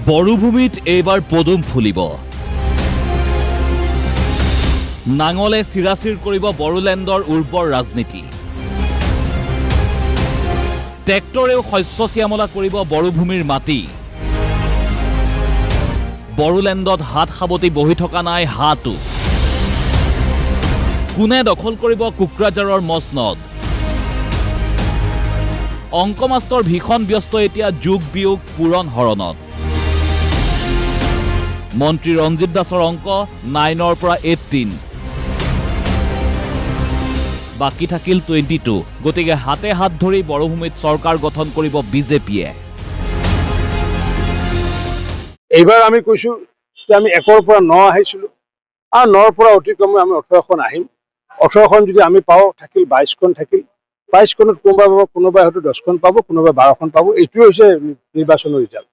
বড়োভূমিত এইবাৰ পদুম ফুলিব। নাঙলে চিৰাচিৰ কৰিব বড়োলেণ্ডৰ উৰ্বৰ ৰাজনীতি। ট্ৰেক্টৰেও শস্য শ্যামলা কৰিব বড়োভূমিৰ মাটি। বড়োলেণ্ডত হাত সাৱটি বহি থকা নাই হাতো। কোনে দখল কৰিব কোকৰাঝাৰৰ মছনদ? অংক মাষ্টৰ ভীষণ ব্যস্ত এতিয়া যোগ বিয়োগ পূৰণ হৰণত। মন্ত্ৰী ৰঞ্জিত দাসৰ অংক 9ৰ পৰা 18, বাকী থাকিল 22। গতিকে হাতে হাত ধৰি বড়োভূমিত চৰকাৰ গঠন কৰিব বিজেপিয়ে। এইবাৰ আমি কৈছো যে আমি 1ৰ পৰা 9 আহিছিলো আৰু 9ৰ পৰা অতিক্ৰমে আমি 18খন আহিম। 18খন যদি আমি পাওঁ থাকিল 22খন থাকিল। 22খনত কোনোবাই হয়তো 10খন পাব, কোনোবাই 12খন পাব। এইটোৱে হৈছে নিৰ্বাচনৰ ৰিজাল্ট।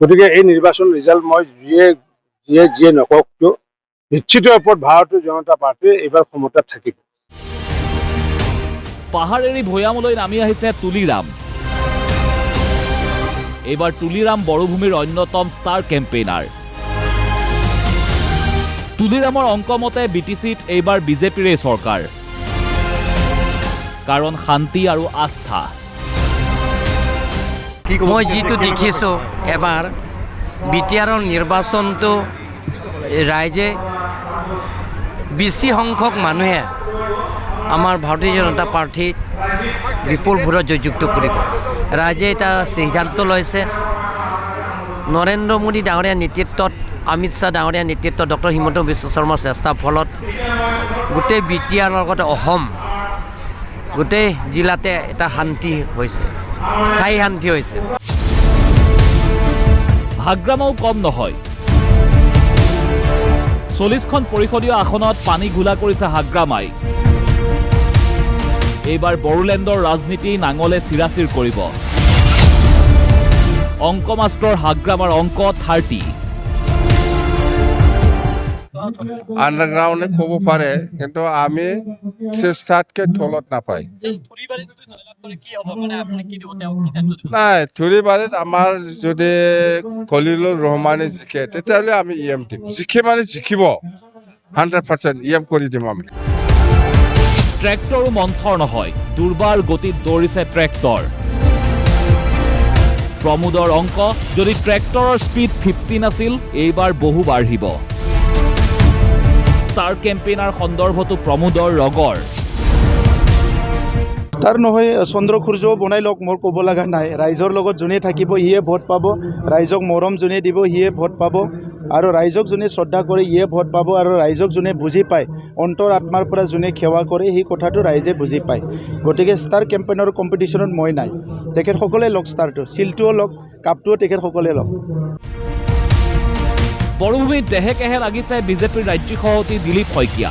গতিকে এই নিৰ্বাচনৰ ৰিজাল্ট মই যিয়ে নকওক কিয় নিশ্চিত ওপৰত ভাৰতীয় জনতা পাৰ্টীয়ে এইবাৰ ক্ষমতাত থাকিব। পাহাৰ এৰি ভৈয়ামলৈ নামি আহিছে তুলিৰাম। এইবাৰ তুলিৰাম বড়োভূমিৰ অন্যতম ষ্টাৰ কেম্পেইনাৰ। তুলিৰামৰ অংক মতে BTCত এইবাৰ বিজেপিৰে চৰকাৰ, কাৰণ শান্তি আৰু আস্থা। মই যিটো দেখিছোঁ এবাৰ বিটিআৰৰ নিৰ্বাচনটো ৰাইজে বেছি সংখ্যক মানুহে আমাৰ ভাৰতীয় জনতা পাৰ্টীত বিপুল ভোটত জয়যুক্ত কৰিব। ৰাইজে এটা সিদ্ধান্ত লৈছে। নৰেন্দ্ৰ মোদী ডাঙৰীয়াৰ নেতৃত্বত, অমিত শ্বাহ ডাঙৰীয়াৰ নেতৃত্বত, ডক্টৰ হিমন্ত বিশ্ব শৰ্মাৰ চেষ্টাৰ ফলত গোটেই বিটিআৰৰ লগতে অসম গোটেই জিলাতে এটা শান্তি হৈছে, স্থায়ী শান্তি হৈছে। হাগ্ৰামাও কম নহয়। 40খন পৰিষদীয় আসনত পানী ঘোলা কৰিছে হাগ্ৰামাই। এইবাৰ বড়োলেণ্ডৰ ৰাজনীতি নাঙলে চিৰাচিৰ কৰিব। অংক মাষ্টৰ হাগ্ৰামাৰ অংক 30। আন্ডাৰগ্ৰাউন্ডে খবৰ পাৰে, কিন্তু আমি চেষ্টাতকে তলত নাপাই। নাই, থুৰিবাৰীত আমাৰ যদি খলিলুৰ ৰহমানে জিকে তেতিয়াহ'লে আমি EM দিম। জিকে মানে জিকিব 100%, EM কৰি দিম আমি। ট্ৰেক্টৰো মন্থৰ নহয়, দুৰ্বাৰ গতিত দৌৰিছে ট্ৰেক্টৰ। প্ৰমোদৰ অংক, যদি ট্ৰেক্টৰৰ স্পীড 15 আছিল, এইবাৰ বহু বাঢ়িব। ষ্টাৰ কেম্পেইনাৰ সন্দৰ্ভতো প্ৰমোদৰ ৰগৰ। তাৰ নহয় চন্দ্ৰ সূৰ্যও বনাই লওক, মোৰ ক'ব লগা নাই। ৰাইজৰ লগত যোনে থাকিব সিয়ে ভোট পাব, ৰাইজক মৰম যোনে দিব সিয়ে ভোট পাব, আৰু ৰাইজক যোনে শ্ৰদ্ধা কৰে সিয়ে ভোট পাব, আৰু ৰাইজক যোনে বুজি পায়, অন্তৰ আত্মাৰ পৰা যোনে সেৱা কৰে সেই কথাটো ৰাইজে বুজি পায়। গতিকে ষ্টাৰ কেম্পেইনৰ কম্পিটিশ্যনত মই নাই। তেখেতসকলে লওক ষ্টাৰটো, চিলটোও লওক, কাপটোও তেখেতসকলে লওক। বড়োভূমিত দেহে কেহে লাগিছে বিজেপিৰ ৰাজ্যিক সভাপতি দিলীপ শইকীয়া।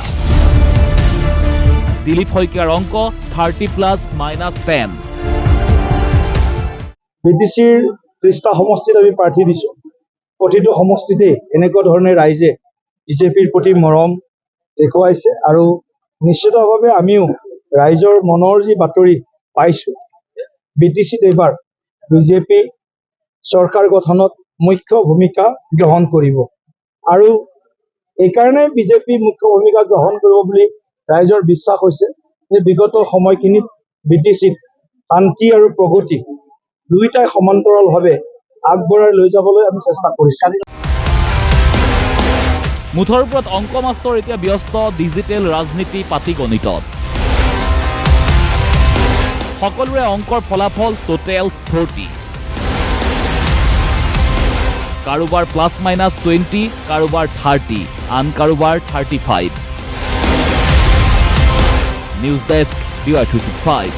দিলীপ শইকীয়াৰ অংক 30+, -10। BTCৰ 30টা সমষ্টিত আমি প্ৰাৰ্থী দিছোঁ। প্ৰতিটো সমষ্টিতে এনেকুৱা ধৰণে ৰাইজে বিজেপিৰ প্ৰতি মৰম দেখুৱাইছে, আৰু নিশ্চিতভাৱে আমিও ৰাইজৰ মনৰ যি বাতৰি পাইছোঁ, BTCত এইবাৰ বিজেপি চৰকাৰ গঠনত মুখ্য ভূমিকা গ্ৰহণ কৰিব। আৰু এইকাৰণে বিজেপি মুখ্য ভূমিকা গ্ৰহণ কৰিব বুলি ৰাইজৰ বিশ্বাস হৈছে যে বিগত সময়খিনিত BTCত শান্তি আৰু প্ৰগতি দুয়োটাই সমান্তৰালভাৱে আগবঢ়াই লৈ যাবলৈ আমি চেষ্টা কৰিছোঁ। মুঠৰ ওপৰত অংক মাষ্টৰ এতিয়া ব্যস্ত ডিজিটেল ৰাজনীতি পাটিগণিতত। সকলোৰে অংকৰ ফলাফল টোটেল 40। কাৰোবাৰ +-20, কাৰোবাৰ 30, আন কাৰোবাৰ 35। News desk, DY365।